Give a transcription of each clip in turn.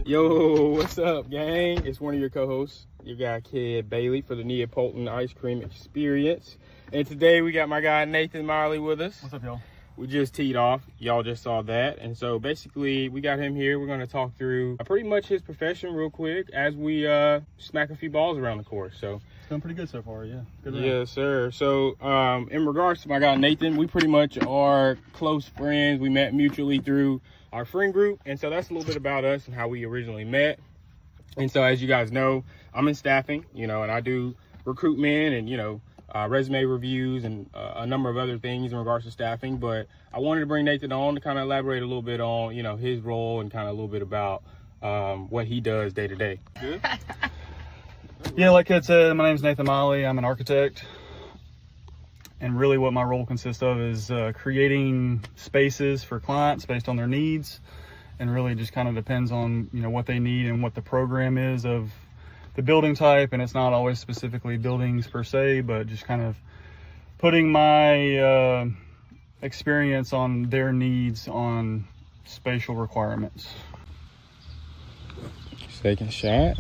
Yo, what's up, gang? It's one of your co-hosts, your guy Kid Bailey for the Neapoltan Ice Cream Experience. And today we got my guy Nathan Miley with us. What's up, y'all? We just teed off. Y'all just saw that. And so basically we got him here. We're going to talk through pretty much his profession real quick as we smack a few balls around the course. So it's going pretty good so far, yeah. Good round. Yes, sir. So in regards to my guy Nathan, we pretty much are close friends. We met mutually through our friend group. And so that's a little bit about us and how we originally met. And so as you guys know, I'm in staffing, and I do recruitment and, resume reviews and a number of other things in regards to staffing. But I wanted to bring Nathan on to kind of elaborate a little bit on, his role and kind of a little bit about what he does day to day. Good? Yeah, like I said, my name's Nathan Miley. I'm an architect. And really what my role consists of is creating spaces for clients based on their needs. And really just kind of depends on, what they need and what the program is of the building type. And it's not always specifically buildings per se, but just kind of putting my experience on their needs on spatial requirements. Second shot.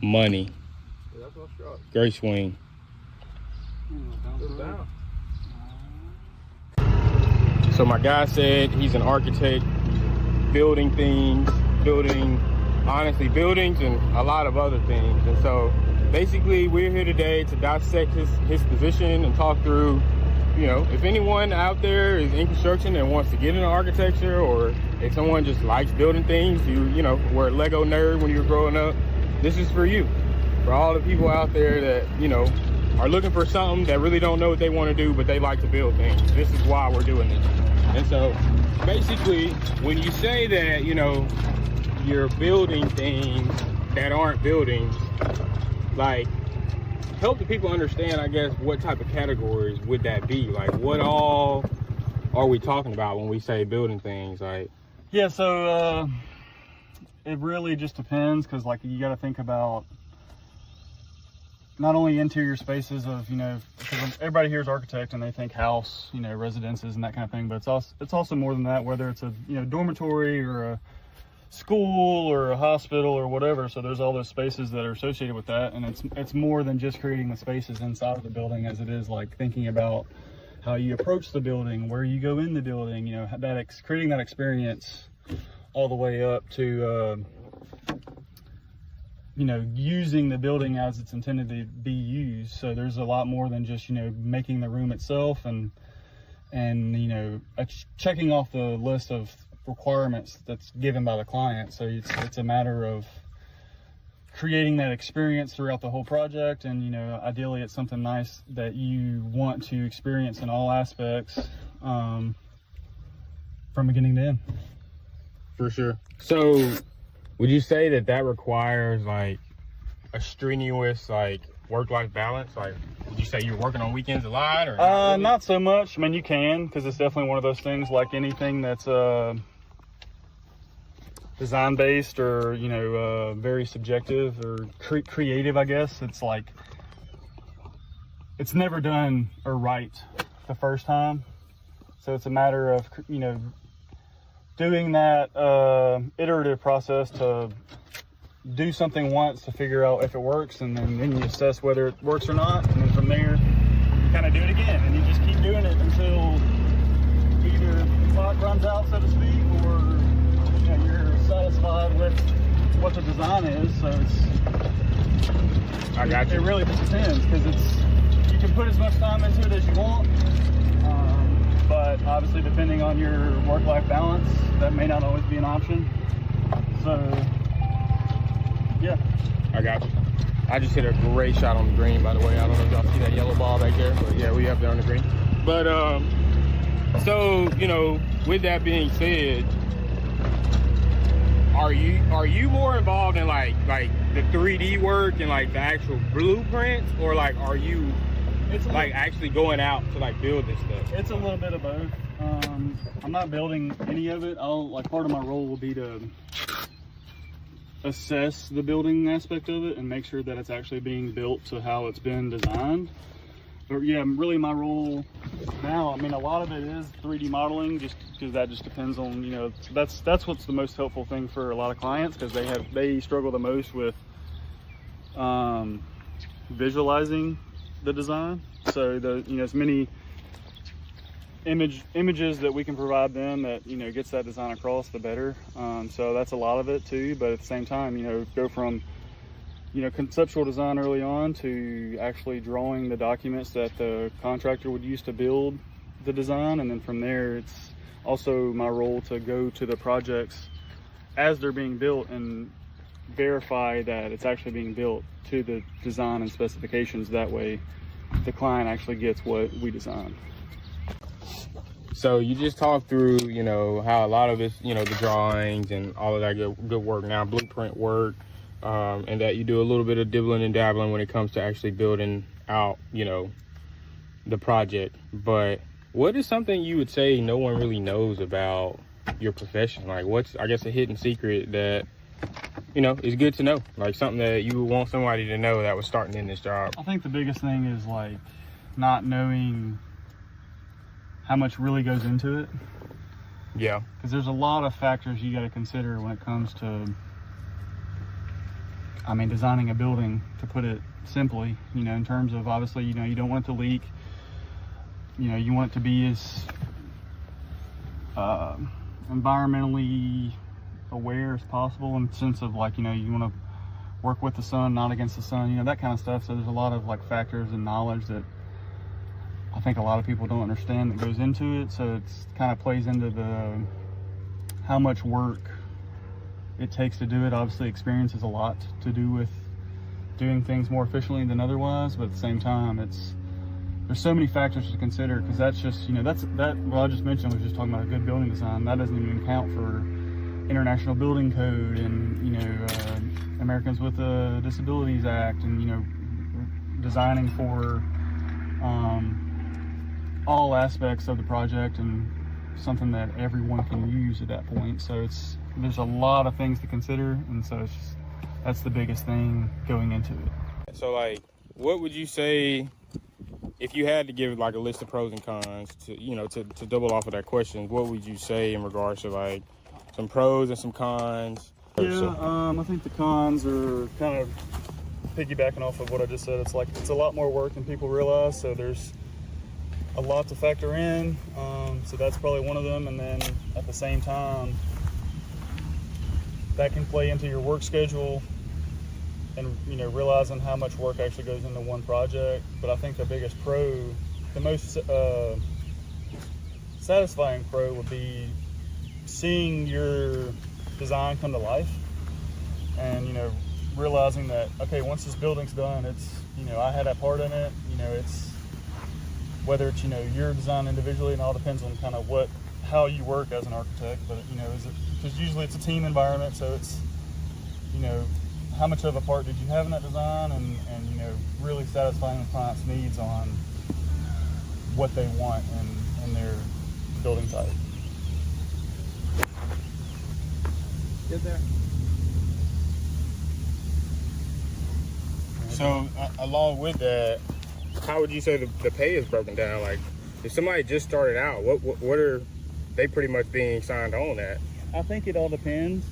Money. Great swing. So my guy said he's an architect, building things, honestly, buildings and a lot of other things. And so basically we're here today to dissect his position and talk through, if anyone out there is in construction and wants to get into architecture, or if someone just likes building things, you were a Lego nerd when you were growing up, this is for you. For all the people out there that, are looking for something that really don't know what they want to do, but they like to build things. This is why we're doing this. And so basically, when you say that, you're building things that aren't buildings, like, help the people understand, I guess, what type of categories would that be? Like, what all are we talking about when we say building things? Like, yeah, so it really just depends, because you got to think about not only interior spaces of, because everybody here is architect and they think house, residences and that kind of thing, but it's also more than that, whether it's a, dormitory or a school or a hospital or whatever. So there's all those spaces that are associated with that. And it's more than just creating the spaces inside of the building, as it is like thinking about how you approach the building, where you go in the building, creating that experience all the way up to, using the building as it's intended to be used. So there's a lot more than just, making the room itself and checking off the list of requirements that's given by the client. So it's a matter of creating that experience throughout the whole project. And, ideally it's something nice that you want to experience in all aspects, from beginning to end. For sure. So would you say that requires like a strenuous work-life balance? Like, would you say you're working on weekends a lot, or not really? Not so much. I mean, you can, because it's definitely one of those things, like anything that's design-based or very subjective or creative, I guess. It's like it's never done or right the first time, so it's a matter of doing that iterative process to do something once to figure out if it works, and then you assess whether it works or not, and then from there you kind of do it again, and you just keep doing it until either the clock runs out, so to speak, or you're satisfied with what the design is. So I got you. It really just depends, because you can put as much time into it as you want. But obviously, depending on your work-life balance, that may not always be an option. So, yeah. I got you. I just hit a great shot on the green, by the way. I don't know if y'all see that yellow ball back there, but yeah, we up there on the green. But, so, with that being said, are you more involved in like the 3D work and like the actual blueprints, or like are you actually going out to build this stuff? It's a little bit of both. I'm not building any of it. Part of my role will be to assess the building aspect of it and make sure that it's actually being built to how it's been designed. But yeah, really my role now, I mean, a lot of it is 3D modeling, just because that just depends on, you know, that's what's the most helpful thing for a lot of clients, because they struggle the most with visualizing the design. So as many images that we can provide them that, you know, gets that design across, the better. So that's a lot of it too, but at the same time, you know, go from, you know, conceptual design early on to actually drawing the documents that the contractor would use to build the design. And then from there, it's also my role to go to the projects as they're being built and verify that it's actually being built to the design and specifications. That way the client actually gets what we designed. So you just talked through, you know, how a lot of it's, you know, the drawings and all of that good work now, blueprint work, and that you do a little bit of dibbling and dabbling when it comes to actually building out, you know, the project. But what is something you would say no one really knows about your profession? Like, what's, I guess, a hidden secret that, you know, is good to know? Like something that you would want somebody to know that was starting in this job. I think the biggest thing is like not knowing how much really goes into it. Yeah. Because there's a lot of factors you got to consider when it comes to, I mean, designing a building, to put it simply, you know, in terms of, obviously, you know, you don't want it to leak. You know, you want it to be as environmentally aware as possible, in the sense of, like, you know, you want to work with the sun, not against the sun, you know, that kind of stuff. So there's a lot of like factors and knowledge that I think a lot of people don't understand that goes into it. So it's kind of plays into the how much work it takes to do it. Obviously, experience has a lot to do with doing things more efficiently than otherwise, but at the same time, there's so many factors to consider, because that's just, you know, what I just mentioned was just talking about a good building design. That doesn't even count for International Building Code and, you know, Americans with Disabilities Act, and, you know, designing for all aspects of the project and something that everyone can use at that point. So there's a lot of things to consider, and so that's the biggest thing going into it. So, like, what would you say if you had to give like a list of pros and cons to, you know, to double off of that question? What would you say in regards to like some pros and some cons? Yeah, I think the cons are kind of piggybacking off of what I just said. It's like, it's a lot more work than people realize, so there's a lot to factor in. So that's probably one of them. And then at the same time, that can play into your work schedule and, you know, realizing how much work actually goes into one project. But I think the biggest pro, the most satisfying pro, would be seeing your design come to life, and, you know, realizing that, okay, once this building's done, it's, you know, I had that part in it. You know, it's whether it's, you know, your design individually, and all depends on kind of how you work as an architect. But, you know, because usually it's a team environment, so it's, you know, how much of a part did you have in that design, and you know, really satisfying the client's needs on what they want in their building type. Get there. So along with that, how would you say the pay is broken down? Like, if somebody just started out, what are they pretty much being signed on at? I think it all depends.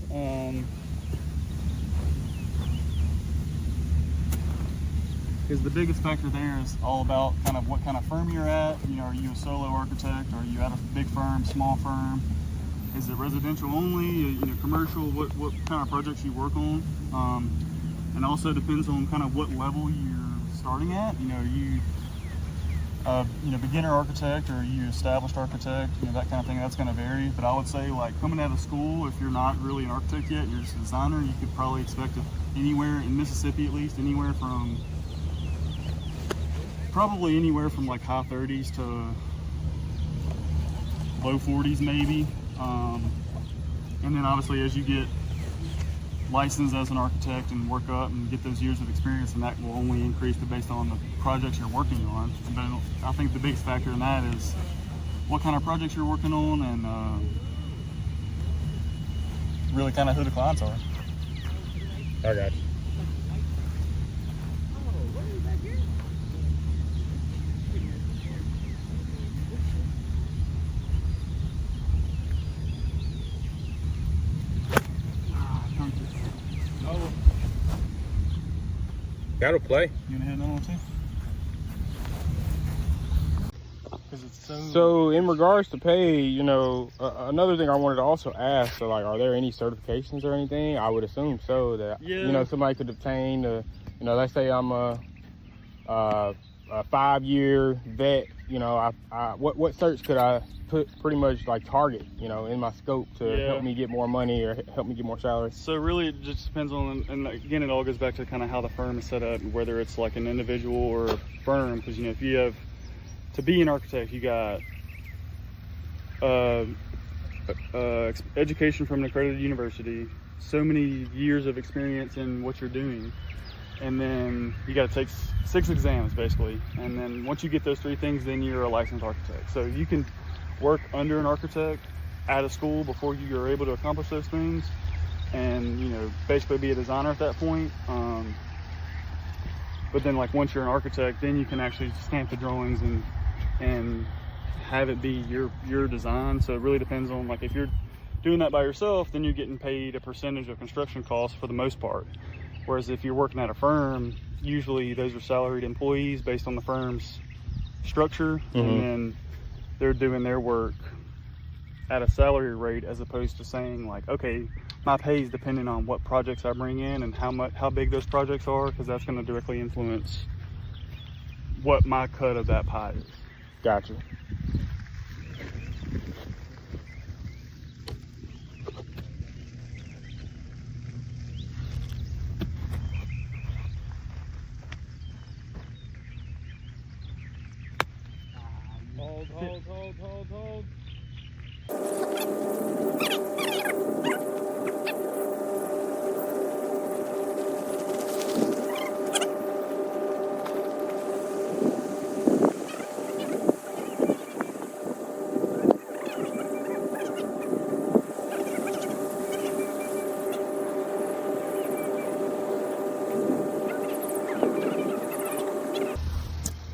Because the biggest factor there is all about kind of what kind of firm you're at. You know, are you a solo architect? Are you at a big firm, small firm? Is it residential only? You know, commercial? What kind of projects you work on? And also depends on kind of what level you're starting at. You know, are you beginner architect, or are you established architect? You know, that kind of thing. That's going to vary. But I would say, like, coming out of school, if you're not really an architect yet, you're just a designer, you could probably expect anywhere in Mississippi, at least, probably anywhere from like high 30s to low 40s maybe. And then obviously as you get licensed as an architect and work up and get those years of experience, and that will only increase based on the projects you're working on. But I think the biggest factor in that is what kind of projects you're working on, and really kind of who the clients are. I got you. That'll play. You gonna hit another one too? Because it's So in regards to pay, you know, another thing I wanted to also ask, so like, are there any certifications or anything? I would assume so, that, you know, somebody could obtain, you know, let's say I'm a 5-year vet, you know, what certs could I pretty much like target, you know, in my scope to help me get more money or help me get more salary? So really it just depends on, and again, it all goes back to kind of how the firm is set up, whether it's like an individual or a firm. Because, you know, if you have, to be an architect, you got education from an accredited university, so many years of experience in what you're doing, and then you got to take 6 exams basically, and then once you get those 3 things, then you're a licensed architect. So you can work under an architect at a school before you are able to accomplish those things, and, you know, basically be a designer at that point. But then, like, once you're an architect, then you can actually stamp the drawings and have it be your design. So it really depends on, like, if you're doing that by yourself, then you're getting paid a percentage of construction costs for the most part. Whereas if you're working at a firm, usually those are salaried employees based on the firm's structure, and then they're doing their work at a salary rate, as opposed to saying, like, okay, my pay is dependent on what projects I bring in and how big those projects are, because that's going to directly influence what my cut of that pie is. Gotcha. Hold.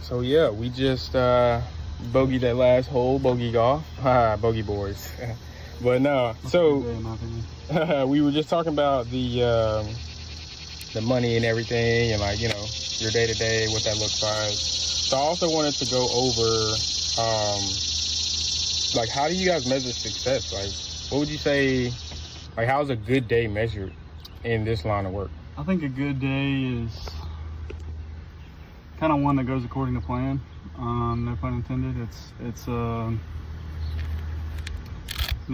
So yeah, we just bogeyed that last hole, bogey golf, bogey boys. But no, so we were just talking about the money and everything, and, like, you know, your day to day, what that looks like. So I also wanted to go over, like, how do you guys measure success? Like, what would you say, like, how's a good day measured in this line of work? I think a good day is kind of one that goes according to plan. No pun intended. It's you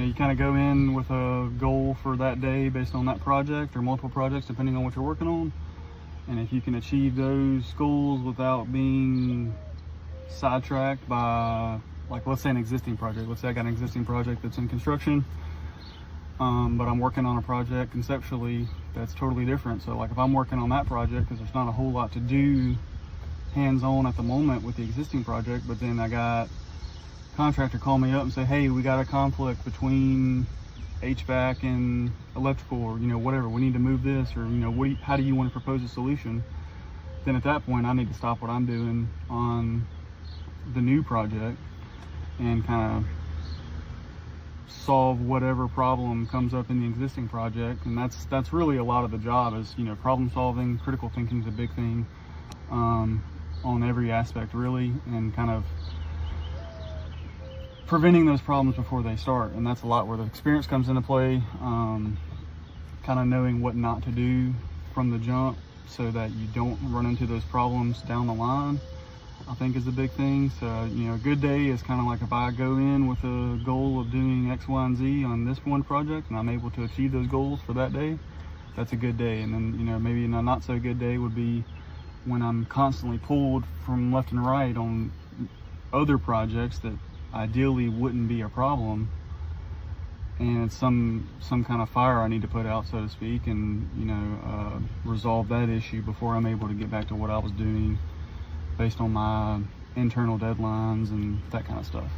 know, you kind of go in with a goal for that day based on that project or multiple projects, depending on what you're working on. And if you can achieve those goals without being sidetracked by, like, let's say an existing project. Let's say I got an existing project that's in construction, but I'm working on a project conceptually that's totally different. So, like, if I'm working on that project, because there's not a whole lot to do hands-on at the moment with the existing project, but then I got contractor call me up and say, hey, we got a conflict between HVAC and electrical, or, you know, whatever, we need to move this, or, you know, how do you want to propose a solution? Then at that point I need to stop what I'm doing on the new project and kind of solve whatever problem comes up in the existing project. And that's really a lot of the job, is, you know, problem solving. Critical thinking is a big thing on every aspect, really, and kind of preventing those problems before they start. And that's a lot where the experience comes into play, kind of knowing what not to do from the jump so that you don't run into those problems down the line, I think is a big thing. So, you know, a good day is kind of like if I go in with a goal of doing X, Y, and Z on this one project and I'm able to achieve those goals for that day, that's a good day. And then, you know, maybe a not so good day would be when I'm constantly pulled from left and right on other projects that ideally wouldn't be a problem, and it's some kind of fire I need to put out, so to speak, and, you know, resolve that issue before I'm able to get back to what I was doing based on my internal deadlines and that kind of stuff.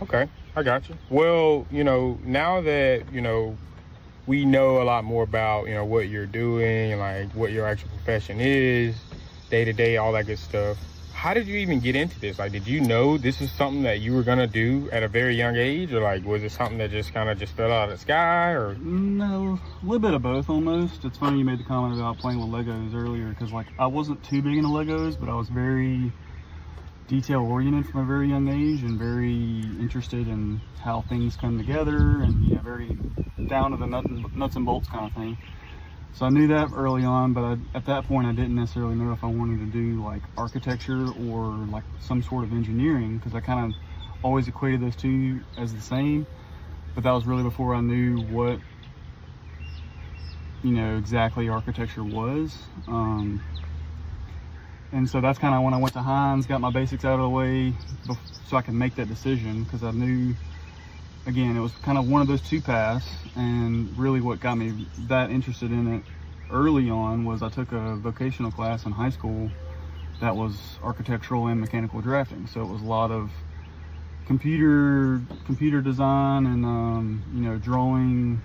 Okay, I got you. Well, you know, now that, you know, we know a lot more about, you know, what you're doing and, like, what your actual profession is, day to day, all that good stuff, how did you even get into this? Like, did you know this is something that you were gonna do at a very young age, or like was it something that just kind of just fell out of the sky? Or No, a little bit of both almost. It's funny you made the comment about playing with Legos earlier, because like I wasn't too big into Legos, but I was very detail oriented from a very young age and very interested in how things come together, and very down to the nuts and bolts kind of thing. So I knew that early on, but at that point I didn't necessarily know if I wanted to do like architecture or like some sort of engineering, because I kind of always equated those two as the same. But that was really before I knew what exactly architecture was. And so that's kind of when I went to Hines, got my basics out of the way so I could make that decision, because I knew, again, it was kind of one of those two paths. And really what got me that interested in it early on was I took a vocational class in high school that was architectural and mechanical drafting. So it was a lot of computer design and drawing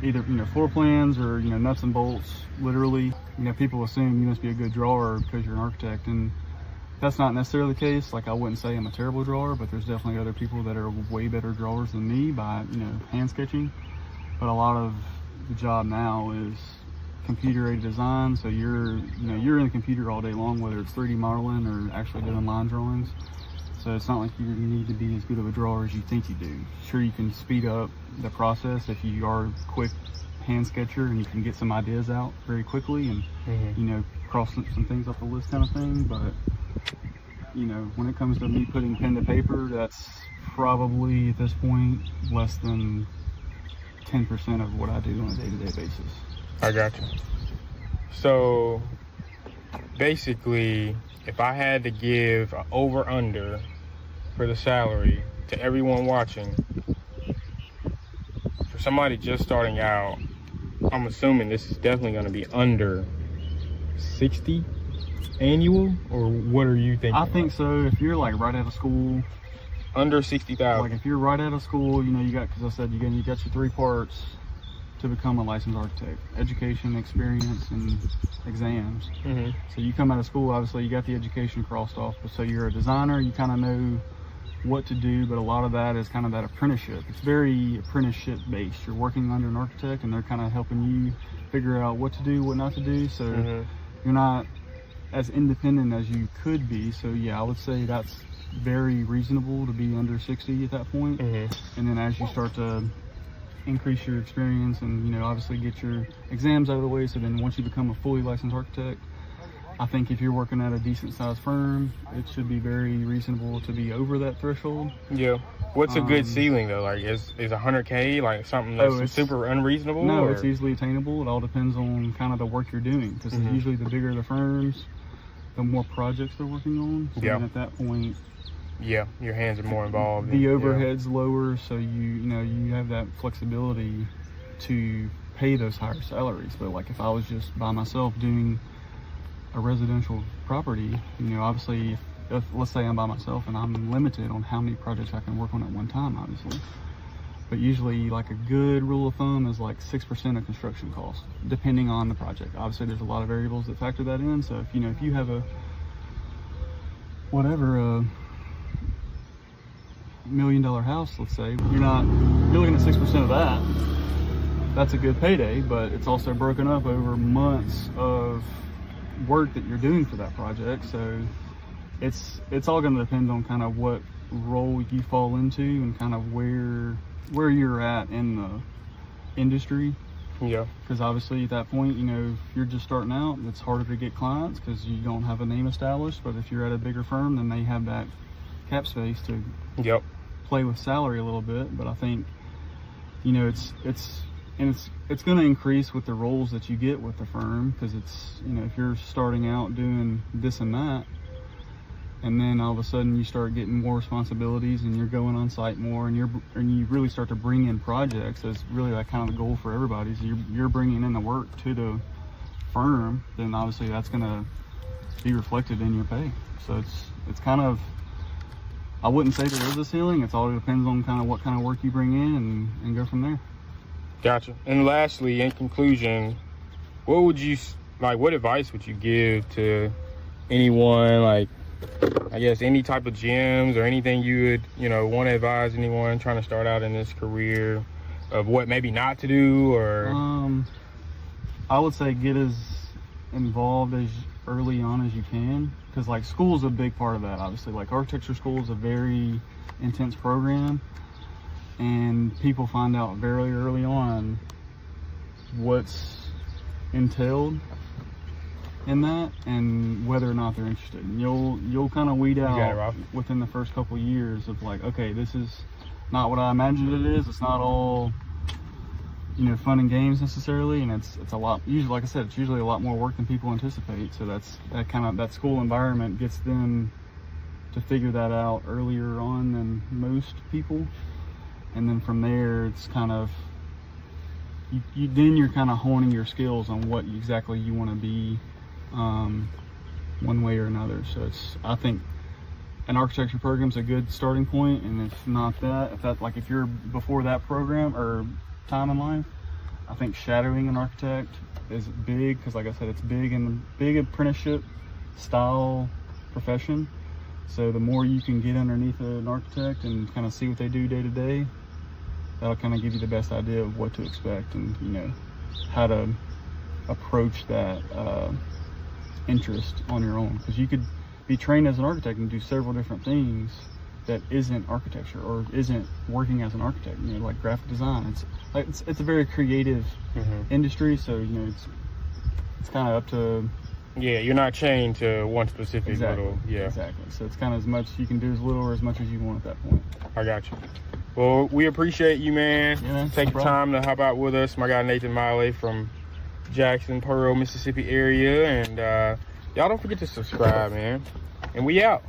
either floor plans or nuts and bolts. Literally, people assume you must be a good drawer because you're an architect, and that's not necessarily the case. Like, I wouldn't say I'm a terrible drawer, but there's definitely other people that are way better drawers than me by hand sketching. But a lot of the job now is computer-aided design, so you're in the computer all day long, whether it's 3D modeling or actually doing line drawings. So it's not like you need to be as good of a drawer as you think you do. Sure, you can speed up the process if you are a quick hand sketcher and you can get some ideas out very quickly and cross some things off the list kind of thing. But when it comes to me putting pen to paper, that's probably at this point less than 10% of what I do on a day-to-day basis. I got you. So basically, if I had to give an over-under for the salary to everyone watching, for somebody just starting out, I'm assuming this is definitely going to be under 60 annual, or what are you thinking? I think so. If you're like right out of school, under 60,000. Like if you're right out of school, you got, because I said you got your three parts to become a licensed architect: education, experience, and exams. So you come out of school, obviously you got the education crossed off, but so you're a designer, you kind of know what to do, but a lot of that is kind of that apprenticeship. It's very apprenticeship based. You're working under an architect and they're kind of helping you figure out what to do, what not to do. So you're not as independent as you could be. So yeah, I would say that's very reasonable to be under 60 at that point. And then as you start to increase your experience and obviously get your exams out of the way, so then once you become a fully licensed architect, I think if you're working at a decent sized firm, it should be very reasonable to be over that threshold. Yeah. What's a good ceiling though? Like is 100K like something that's super unreasonable? No, or? It's easily attainable. It all depends on kind of the work you're doing, because usually the bigger the firms, the more projects they're working on. So then at that point, your hands are more involved. The overhead's lower, so you have that flexibility to pay those higher salaries. But like if I was just by myself doing a residential property, obviously if let's say I'm by myself and I'm limited on how many projects I can work on at one time, obviously. But usually like a good rule of thumb is like 6% of construction costs, depending on the project. Obviously there's a lot of variables that factor that in. So if you have a $1 million house, let's say, you're looking at 6% of that. That's a good payday, but it's also broken up over months of work that you're doing for that project. So it's all going to depend on kind of what role you fall into and kind of where you're at in the industry. Because obviously at that point, if you're just starting out, it's harder to get clients because you don't have a name established. But if you're at a bigger firm, then they have that cap space to play with salary a little bit. But I think it's going to increase with the roles that you get with the firm, because it's if you're starting out doing this and that, and then all of a sudden you start getting more responsibilities and you're going on site more, and you really start to bring in projects. That's really like kind of the goal for everybody. So you're bringing in the work to the firm, then obviously that's going to be reflected in your pay. So it's kind of, I wouldn't say there is a ceiling. It all depends on kind of what kind of work you bring in and go from there. Gotcha. And lastly, in conclusion, what advice would you give to anyone like I guess any type of gems or anything you would, you know, want to advise anyone trying to start out in this career of what maybe not to do, or I would say get as involved as early on as you can, because like school is a big part of that. Obviously, like architecture school is a very intense program, and people find out very early on what's entailed in that and whether or not they're interested. And you'll kind of weed out within the first couple of years of like, okay, this is not what I imagined it is. It's not all, you know, fun and games necessarily, and it's a lot. Usually, like I said, it's usually a lot more work than people anticipate. So that school environment gets them to figure that out earlier on than most people, and then from there, it's kind of then you're kind of honing your skills on what exactly you want to be, one way or another. So I think an architecture program is a good starting point, and if you're before that program or time in life, I think shadowing an architect is big, because like I said, it's big apprenticeship style profession. So the more you can get underneath an architect and kind of see what they do day to day, that'll kind of give you the best idea of what to expect, and you know how to approach that interest on your own, because you could be trained as an architect and do several different things that isn't architecture or isn't working as an architect, you know, like graphic design. It's a very creative industry, so you know it's kind of up to, yeah, you're not chained to one specific little, exactly. So it's kind of as much you can do as little or as much as you want at that point. I got you. Well, we appreciate you, man. Yeah, man, take the time to hop out with us. My guy Nathan Miley from Jackson, Pearl, Mississippi area, and y'all don't forget to subscribe, man. And we out.